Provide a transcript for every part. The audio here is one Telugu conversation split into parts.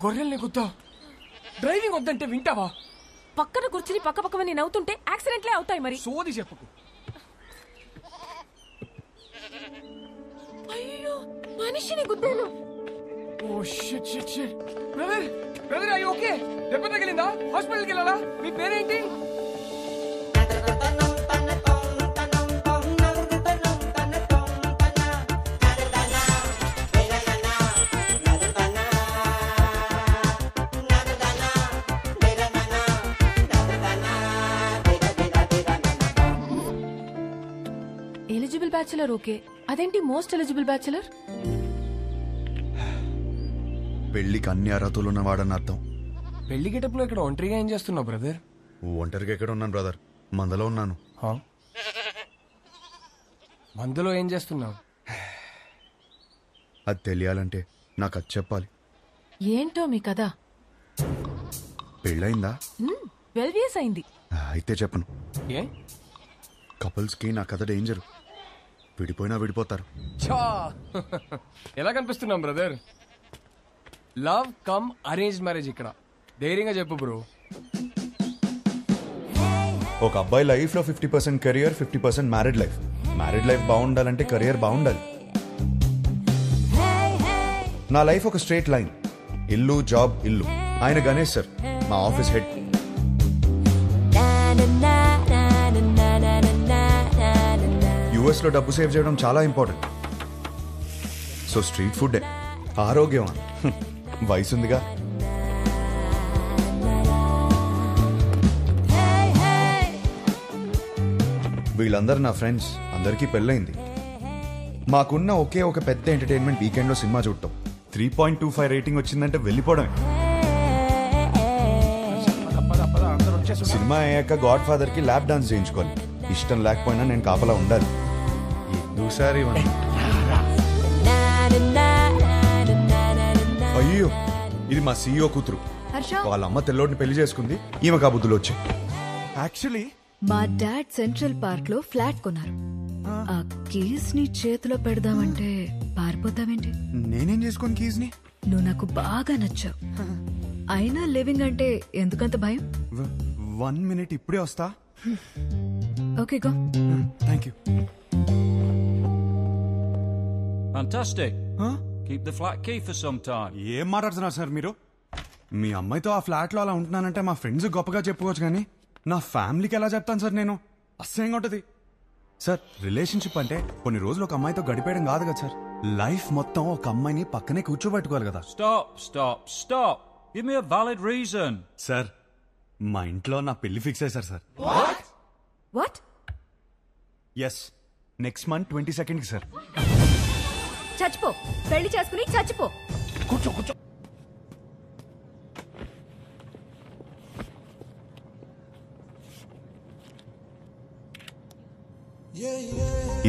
గొర్రెల్ని గుద్దా. డ్రైవింగ్ వద్దంటే వింటావా? పక్కన కూర్చుని పక్క పక్కవని నవ్వుతుంటే యాక్సిడెంట్లే అవుతాయి. మరి సోది చెప్పుకు. అయ్యో, మనిషిని గుద్దాను. Oh shit shit shit. Brother brother, అయ్యి ఓకే? దెబ్బ తగిలిందా? హాస్పిటల్కి వెళ్ళాలా? మీ పేరేంటి? ఎలిజిబుల్ బ్యాచులర్ ఓకే, అదేంటి మోస్ట్ ఎలిజిబుల్ బ్యాచులర్? పెళ్లికి అన్ని అర్హతలు ఉన్నవాడని అర్థం. పెళ్లి గెటప్లో ఇక్కడ ఒంటరిగా ఏం చేస్తున్నావు బ్రదర్? ఒంటరిగా ఎక్కడ ఉన్నాను బ్రదర్, మందలో ఉన్నాను. మందులో ఏం చేస్తున్నావు? అది తెలియాలంటే నాకు అది చెప్పాలి. ఏంటో మీ కదా? పెళ్ళయిందా? 12 years అయింది. అయితే చెప్పను. ఏ? కపుల్స్ కి నా కథ డేంజర్. విడిపోయినా విడిపోతారు. ఎలా కనిపిస్తున్నాం brother? Love come arrange marriage ఇక్కడ. ధైర్యంగా చెప్పు బ్రో. ఒక అబ్బాయి లైఫ్ లో 50% career, 50% married life. Married life బాగుండాలంటే కెరియర్ బాగుండాలి. నా లైఫ్ ఒక స్ట్రేట్ లైన్. ఇల్లు, జాబ్, ఇల్లు. ఆయన గణేష్ సార్, మా ఆఫీస్ హెడ్. యుఎస్ లో డబ్బు సేవ్ చేయడం చాలా ఇంపార్టెంట్. సో స్ట్రీట్ ఫుడ్ ఆరోగ్యం. వయసుందిగా. వీళ్ళందరూ నా ఫ్రెండ్స్. అందరికీ పెళ్ళైంది. మాకున్న ఒకే ఒక పెద్ద ఎంటర్టైన్మెంట్ వీకెండ్ లో సినిమా చూడటం. 3.25 రేటింగ్ వచ్చిందంటే వెళ్ళిపోవడమే. సినిమా అయ్యాక గాడ్ ఫాదర్ కి ల్యాప్ డాన్స్ చేయించుకోవాలి. ఇష్టం లేకపోయినా నేను కాపలా ఉండాలి. ఎందుసారి అయ్యో, ఇది మా సీఈఓ కూతురు. వాళ్ళ అమ్మ తెల్లోడిని పెళ్లి చేసుకుంది. ఈమె కాబుద్దులు వచ్చాయి. యాక్చువల్లీ మా డాడ్ సెంట్రల్ పార్క్ లో ఫ్లాట్ కొన్నారు. ఆ కీస్ ని చేతిలో పెడదామంటే పారిపోతావేంటి? నేనేం చేసుకోను కీస్ ని? నువ్వు నాకు బాగా నచ్చావు. అయినా లివింగ్ అంటే ఎందుకంత భయం? 1 minute, ఇప్పుడే వస్తా. Okay go. Thank you. Fantastic. Keep the flat key for some time. ఏం మాట్లాడుతున్నారు సార్ మీరు? మీ అమ్మాయితో ఆ ఫ్లాట్ లో అలా ఉంటున్నానంటే మా ఫ్రెండ్స్ గొప్పగా చెప్పుకోవచ్చు, కానీ నా ఫ్యామిలీకి ఎలా చెప్తాను సార్ నేను? అసహ్యంగా ఉంటది సార్. రిలేషన్షిప్ అంటే కొన్ని రోజులు ఒక అమ్మాయితో గడిపేయడం కాదు కదా సార్. లైఫ్ మొత్తం ఒక అమ్మాయిని పక్కనే కూర్చోబెట్టుకోవాలి కదా. Stop. Give me a valid reason. Sir, మా ఇంట్లో నా పెళ్లి ఫిక్స్ అయ్యారు sir. What? Yes, next month 22nd కి సార్. చచ్చిపో, పెళ్లి చేసుకుని చచ్చిపో. కూర్చో కూర్చో.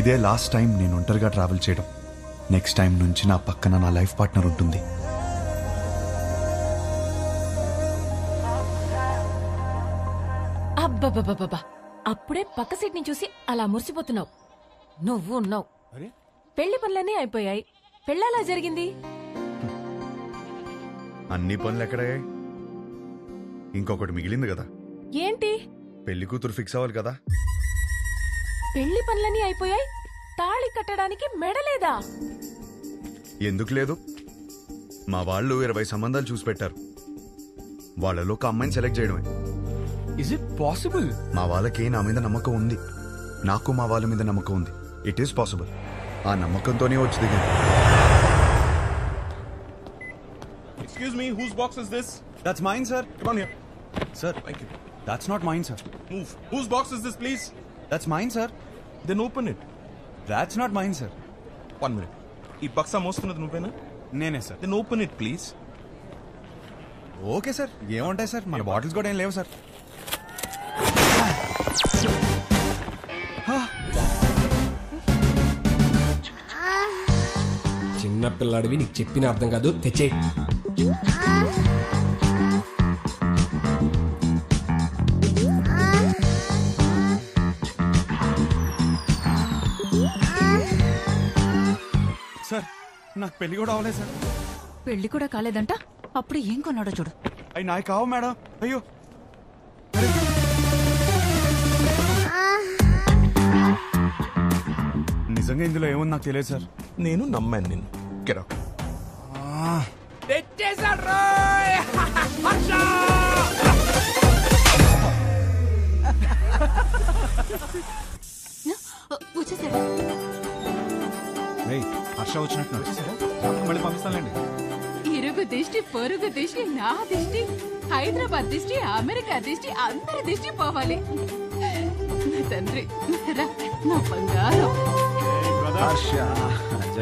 ఇదే లాస్ట్ టైం నేను ఒంటరిగా ట్రావెల్ చేయడం. నెక్స్ట్ టైం నుంచి నా పక్కన నా లైఫ్ పార్ట్నర్ ఉంటుంది. అబ్బబ్బబ్బబ్బా, అప్పుడే పక్క సీట్ ని చూసి అలా మురిసిపోతున్నావు. నువ్వు ఉన్నావు. పెళ్లి పనులన్నీ అయిపోయాయి. పెళ్ళలా జరిగింది. అన్ని పనులు ఎక్కడయ్యాయి? ఇంకొకటి మిగిలింది కదా. ఏంటి? పెళ్లి కూతురు ఫిక్స్ అవ్వాలి కదా. పెళ్లి పనులన్నీ అయిపోయాయి, తాళి కట్టడానికి మెడలేదా? ఎందుకు లేదు? మా వాళ్ళు 20 సంబంధాలు చూసి పెట్టారు. వాళ్ళలో ఒక అమ్మాయిని సెలెక్ట్ చేయడమే. Is it possible? మా వాళ్ళకి నా మీద నమ్మకం ఉంది. నాకు మా వాళ్ళ మీద నమ్మకం ఉంది. It is possible. ఆ నమ్మకంతోనే వచ్చి దిగింది. Excuse me, whose box is this? That's mine, sir. Come on here. Sir, Thank you. that's not mine, sir. Move. Whose box is this, please? That's mine, sir. Then open it. That's not mine, sir. 1 minute. ఈ బక్సా మోస్తున్నది నువ్వేనా? నేనే sir. Then open it, please. Okay sir, ఏముంటాయి సార్, మన బాటిల్స్ కూడా ఏం లేవు సార్. చిన్న పిల్లాడివి, నీకు చెప్పిన అర్థం కాదు. తెచ్చే. సార్, నాకు పెళ్లి కూడా అవ్వలేదు సార్. పెళ్లి కూడా కాలేదంట. అప్పుడు ఏం కొన్నాడో చూడు. అవి నాయి కావు మేడం. అయ్యో నిజంగా ఇందులో ఏముంది నాకు తెలియదు సార్. నేను నమ్మాను నిన్ను. Get out. వచ్చేసాడు. హర్ష వచ్చినట్టు మళ్ళీ పంపిస్తానండి. ఇరుగు దిష్టి, పొరుగు దిష్టి, నా దిష్టి, హైదరాబాద్ దిష్టి, అమెరికా దిష్టి, అందరి దిష్టి పోవాలి. నా తండ్రి, రా, నా బంగారం.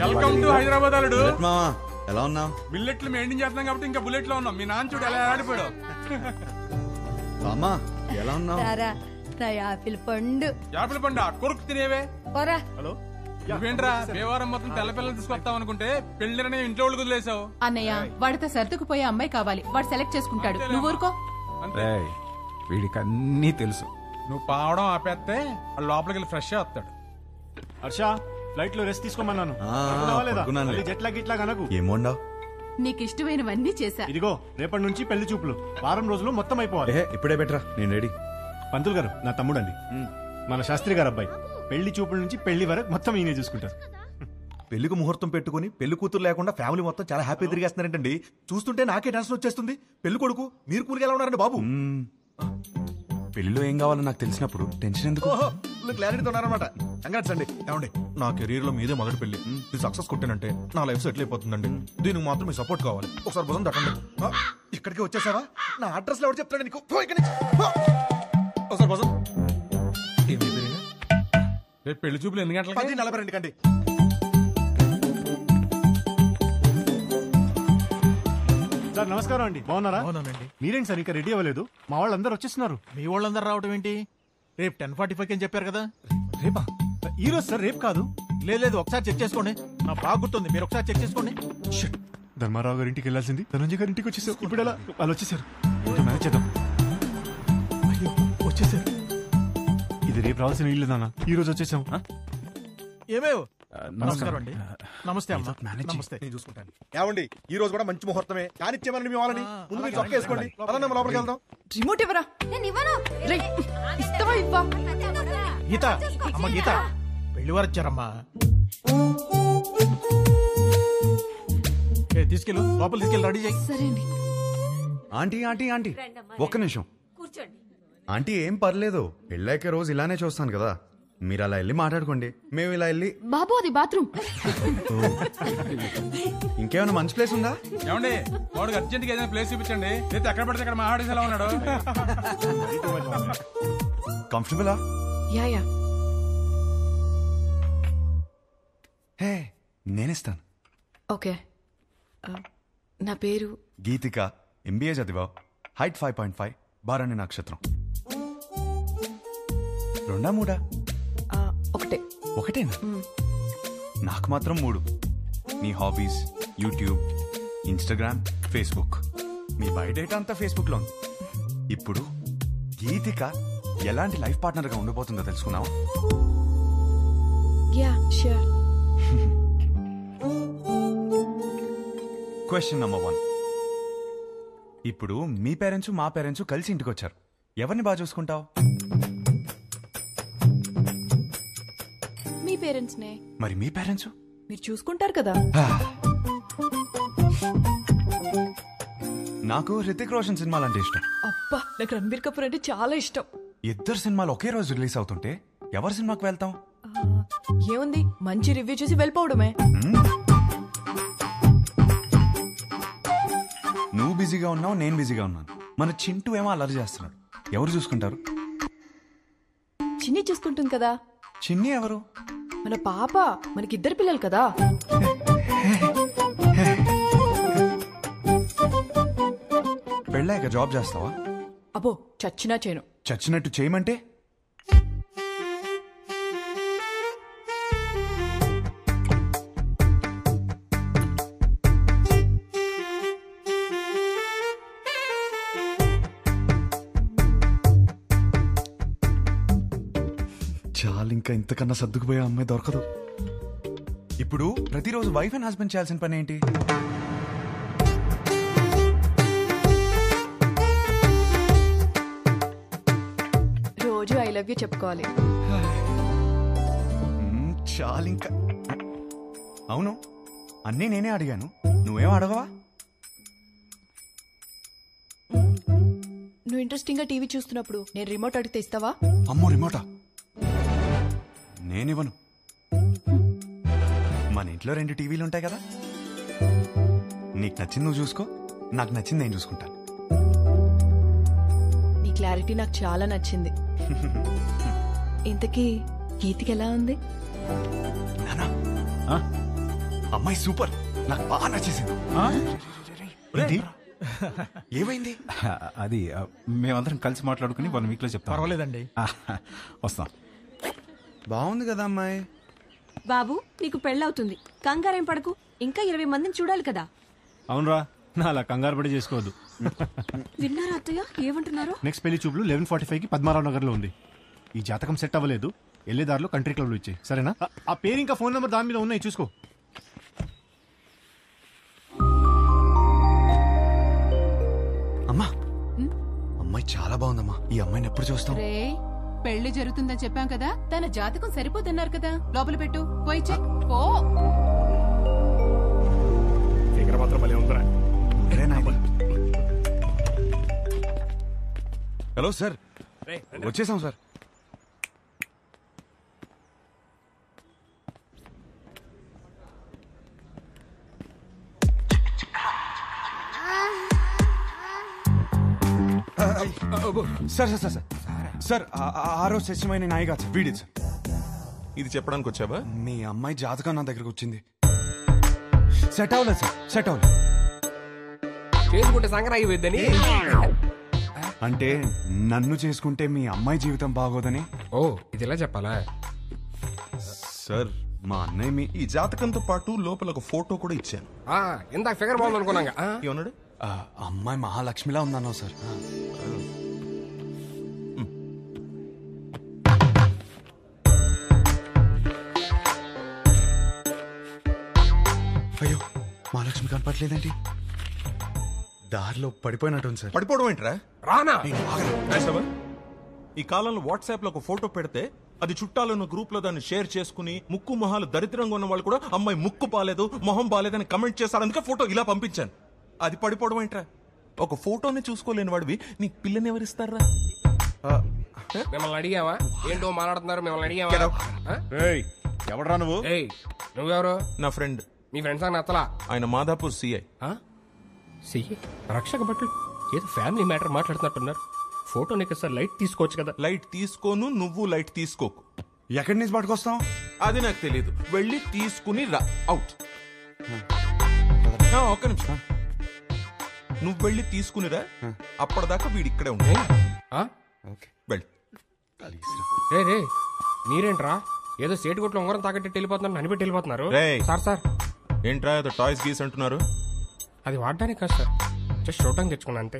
వెల్కమ్ టు హైదరాబాద్ అల్లుడు. మామా ఎలా ఉన్నావు? బిల్లెట్లు మెయింటైన్ చేస్తున్నాం కాబట్టి ఇంకా బుల్లెట్ లో ఉన్నాం. మీ నాన్న చూడు ఎలా ఆడిపోయాడు. అమ్మా ఎలా ఉన్నావు? యాపిల్ పండు, యాపిల్ పండు కొరుకు తినేవే. పోరా. హలో, నువ్వేంట్రా దేవారం మొత్తం తెల్ల పిల్లలు తీసుకొస్తావు అనుకుంటే పెళ్లిరనే ఇంట్లో వాళ్ళు వదిలేసావు. అన్నయ్య, వాడితో సర్దుకుపోయే అమ్మాయి కావాలి. వాడు సెలెక్ట్ చేసుకుంటాడు. నువ్వు ఊరుకో. వీడికి అన్నీ తెలుసు. నువ్వు పావడం ఆపేస్తే వాళ్ళు లోపలికి వెళ్ళి ఫ్రెష్ వస్తాడు. హర్ష ఫ్లైట్ లో రెస్ట్ తీసుకోమన్నాను. జెట్లా గిట్లా కనకు. ఏమోండా నీకు ఇష్టమైనవన్నీ చేశా. ఇదిగో రేపటి నుంచి పెళ్లి చూపులు. వారం రోజులు మొత్తం అయిపోవాలి. ఇప్పుడే బెటరా, నేను రెడీ. పంతులు గారు నా తమ్ముడండి, మన శాస్త్రి గారు అబ్బాయి. పెళ్లి చూపుల నుంచి పెళ్లి వరకు మొత్తం ఈయనే చూసుకుంటారు. పెళ్లికి ముహూర్తం పెట్టుకుని పెళ్లి కూతురు లేకుండా ఫ్యామిలీ మొత్తం చాలా హ్యాపీ తిరిగేస్తున్నారంటండి. చూస్తుంటే నాకే టెన్షన్ వచ్చేస్తుంది. పెళ్లి కొడుకు మీరు కూలికి ఎలా ఉన్నారండి బాబు? పెళ్లిలో ఏం కావాలో నాకు తెలిసినప్పుడు టెన్షన్ ఎందుకు? క్లారిటీతో ఉన్నారనమాట. కంగ్రాట్స్ అండి. ఏమండి, నా కెరీర్ లో మీదే మొదటి పెళ్లి. ఇది సక్సెస్ కొట్టానంటే నా లైఫ్ సెటిల్ అయిపోతుందండి. దీనికి మాత్రం మీ సపోర్ట్ కావాలి. ఒకసారి భుజం తట్టండి. ఇక్కడికి వచ్చేసావా? నా అడ్రస్ లో ఎవరు చెప్తాడు నీకు? ఒకసారి భుజం. రేపు పెళ్లి చూపులు ఎన్ని గంటలకి? 10:42 కండి. సార్ నమస్కారం అండి, బాగున్నారా? మీరేంటి సార్ ఇంకా రెడీ అవ్వలేదు? మా వాళ్ళందరూ వచ్చేస్తున్నారు. మీ వాళ్ళందరూ రావడం ఏంటి? రేపు 10:45 అని చెప్పారు కదా. రేపా? ఈ రోజు సార్, రేపు కాదు. లేదు ఒకసారి చెక్ చేసుకోండి. నాకు బాగా గుర్తుంది, మీరు ఒకసారి చెక్ చేసుకోండి. ధర్మారావు గారి ఇంటికి వెళ్ళాల్సింది ధనంజయ్ గారి ఇంటికి వచ్చేసారు. ఇప్పుడు ఎలా? వాళ్ళు వచ్చేసారు. ఇంకా మేనేజ్ చేద్దాం. అయ్యో వచ్చేసారు. ఇది రేపు రావాల్సిన ఇల్లు నాన్న, ఈ రోజు వచ్చేసాం. ఏమేవ్? నమస్కారం అండి. నమస్తే అమ్మా. నమస్తే. నేను చూసుకుంటాను. ఏమండి, ఈ రోజు కూడా మంచి ముహూర్తమే. కానిచ్చేమని మీ వాళ్ళని ముందు మీరు చొక్కా వేసుకోండి. అలా లోపలికి వెళ్దాం. రిమోట్ ఇవ్వరా. ఇస్తావా ఇవ్వా? గీత, అమ్మ గీత, పెళ్లి వారు వచ్చారమ్మా. తీసుకెళ్ళు, లోపల తీసుకెళ్ళి రెడీ చేయి. సరే అండి. ఆంటీ ఆంటీ ఆంటీ ఒక్క నిమిషం. ఆంటీ ఏం పర్లేదు, పెళ్ళాక రోజు ఇలానే చూస్తాను కదా. మీరు అలా వెళ్ళి మాట్లాడుకోండి, మేము ఇలా వెళ్ళి. బాబు అది బాత్రూమ్. ఇంకేమైనా మంచి ప్లేస్ ఉందా? ఏమండి, వాడికి అర్జెంట్ గా ఏదైనా ప్లేస్ చూపించండి. అయితే ఎక్కడ పడితే అక్కడ మాట్లాడేసి ఎలా ఉన్నాడు. కంఫర్టబులా? యా. హే, నేనిస్తాను. ఓకే. నా పేరు గీతిక, ఎంబీఏ చదివా, హైట్ 5.5, బారాణి నక్షత్రం. 2 3? ఒకటే. ఒకటేనా? నాకు మాత్రం 3. నీ హాబీస్, యూట్యూబ్, ఇన్స్టాగ్రామ్, ఫేస్బుక్. మీ బయోడేటా అంతా ఫేస్బుక్ లో ఉంది. ఇప్పుడు గీతిక ఎలాంటి లైఫ్ పార్ట్నర్ గా ఉండిపోతుందో తెలుసుకున్నావా? Yeah sure. Question number 1. ఇప్పుడు మీ పేరెంట్స్ మా పేరెంట్స్ కలిసి ఇంటికి వచ్చారు. ఎవరిని బాగా చూసుకుంటావు? మీ పేరెంట్స్ నే. మరి మీ పేరెంట్స్? మీరు చూసుకుంటారు కదా. నాకు హృతిక్ రోషన్ సినిమాలు అంటే ఇష్టం. అబ్బా, నాకు రణబీర్ కపూర్ అంటే చాలా ఇష్టం. ఇద్దరు సినిమాలు ఒకే రోజు రిలీజ్ అవుతుంటే ఎవరి సినిమాకి వెళ్తాం? ఏముంది, మంచి రివ్యూ చూసి వెళ్ళిపోవడమే. నువ్వు బిజీగా ఉన్నావు, నేను బిజీగా ఉన్నాను. మన చింటూ ఏమో అల్లరి చేస్తున్నాడు. ఎవరు చూసుకుంటారు? చిన్ని చూసుకుంటుంది కదా. చిన్ని ఎవరు? మన పాప. మనకిద్దరు పిల్లలు కదా. పెళ్ళాక జాబ్ చేస్తావా? అబ్బో, చచ్చినా చేయను. చచ్చినట్టు చేయమంటే? చాలు, ఇంకా ఇంతకన్నా సర్దుకుపోయే అమ్మాయి దొరకదు. ఇప్పుడు ప్రతిరోజు వైఫ్ అండ్ హస్బెండ్ చేయాల్సిన పని ఏంటి? లవ్ యూ చెప్పుకోవాలి. చాలు ఇంకా. అవును, అన్నీ నేనే అడిగాను, నువ్వేం అడగవా? నువ్వు ఇంట్రెస్టింగ్ గా టీవీ చూస్తున్నప్పుడు నేను రిమోట్ అడిగితే ఇస్తావా? అమ్మో, రిమోటా? నేనివ్వను. మన ఇంట్లో 2 టీవీలు ఉంటాయి కదా, నీకు నచ్చింది నువ్వు చూసుకో, నాకు నచ్చింది నేను చూసుకుంటాను. నీ క్లారిటీ నాకు చాలా నచ్చింది. ఇంతకీ గీతికి ఎలా ఉంది? నానా, అమ్మాయి సూపర్, నాకు బాగా నచ్చేసింది. ఏమైంది? అది మేమందరం కలిసి మాట్లాడుకుని 1 వీక్ లో చెప్తాం. పర్వాలేదండి. వస్తాం. బాగుంది కదా అమ్మాయి. బాబు, నీకు పెళ్ళవుతుంది, కంగారేం పడకు. ఇంకా 20 మందిని చూడాలి కదా. అవునరా, నా అలా కంగారు పడి చేసుకోవద్దు. విన్నారా అత్తయ్య ఏమంటున్నారు? నెక్స్ట్ పెళ్లి చూపులు 11:45కి పద్మారావు నగర్ లో ఉంది. ఈ జాతకం సెట్ అవ్వలేదు, వెళ్ళేదారిలో కంట్రీ క్లబ్ లో ఇచ్చాయి, సరేనా? ఆ పేరు ఇంకా ఫోన్ నెంబర్ దాని మీద ఉన్నాయి, చూసుకో. అమ్మా, అమ్మాయి చాలా బాగుందమ్మా. ఈ అమ్మాయిని ఎప్పుడు చూస్తాం? రే, పెళ్లి జరుగుతుందని చెప్పాం కదా, తన జాతకం సరిపోతున్నారు కదా, లోపల పెట్టు, పోయి చెక్ పో. హలో సార్, వచ్చేసాం sir. Sir sir sir sir, ఆ రోజు సత్యమైన నాయి కాదు సార్, వీడి సార్. ఇది చెప్పడానికి వచ్చావా? మీ అమ్మాయి జాతకం నా దగ్గరకు వచ్చింది. సెట్ అవ్వలేదు సార్, సెట్ అవ్వలేదు. చేసుకుంటే సంక్రాంతి పోయిద్దని. అంటే నన్ను చేసుకుంటే మీ అమ్మాయి జీవితం బాగోదని. ఓ, ఇది ఇలా చెప్పాలా సార్? మా అన్నయ్య మీ ఈ జాతకంతో పాటు లోపల ఒక ఫోటో కూడా ఇచ్చాను. ఇందాక ఫిగర్ బాగుంది అనుకున్నాగా. ఏమన్నాడు? అమ్మాయి మహాలక్ష్మిలా ఉందన్నావు సార్. అయ్యో, మహాలక్ష్మి కనపట్లేదేంటి? దారిలో పడిపోయినట్టుంది సార్. పడిపోవడం ఏంట్రా? రానా? ఈ కాలంలో వాట్సాప్ లో ఒక ఫోటో పెడితే అది చుట్టాలను గ్రూప్ లో దాన్ని షేర్ చేసుకుని ముక్కు మొహాలు దరిద్రంగా ఉన్న వాళ్ళు కూడా అమ్మాయి ముక్కు బాలేదు, మొహం బాలేదని కమెంట్ చేశారు. అందుకే ఫోటో ఇలా పంపించాను. అది పడిపోవడం ఏంట్రా? ఒక ఫోటోని చూసుకోలేని వాడివి నీకు పిల్లని ఎవరిస్తారా? మిమ్మల్ని అడిగావా? ఏంటో మాట్లాడుతున్నారు, మిమ్మల్ని అడిగావా? ఎవడరా నువ్వు? నువ్వెవరు? నా ఫ్రెండ్. మీ ఫ్రెండ్స్ అని నచ్చలా? ఆయన మాదాపూర్ సిఐ. సిఐ రక్షక భటులు ఏదో ఫ్యామిలీ మ్యాటర్ మాట్లాడుతున్నట్టున్నారు. ఫోటో నీకు సార్ లైట్ తీసుకోవచ్చు కదా. లైట్ తీసుకోను, నువ్వు లైట్ తీసుకోకు. ఎక్కడి నుంచి పట్టుకొస్తాం? అది నాకు తెలియదు. వెళ్ళి తీసుకుని రా. అవుట్. ఒక్క నిమిషం, నువ్వు వెళ్ళి తీసుకునిరా. అప్పటిదాకా వీడి ఇక్కడే ఉంటాయి. వెళ్ళి రే మీరేంట్రా ఏదో సేటు కొట్లు ఉంగరం తాకట్టి వెళ్ళిపోతున్నారు, అనిపెట్టి వెళ్ళిపోతున్నారు. సార్ సార్ ఏంట్రా ఏదో టాయ్స్ గీస్ అంటున్నారు? అది వాడడానికి కాదు సార్, జస్ట్ చూడటానికి తెచ్చుకున్నా అంతే.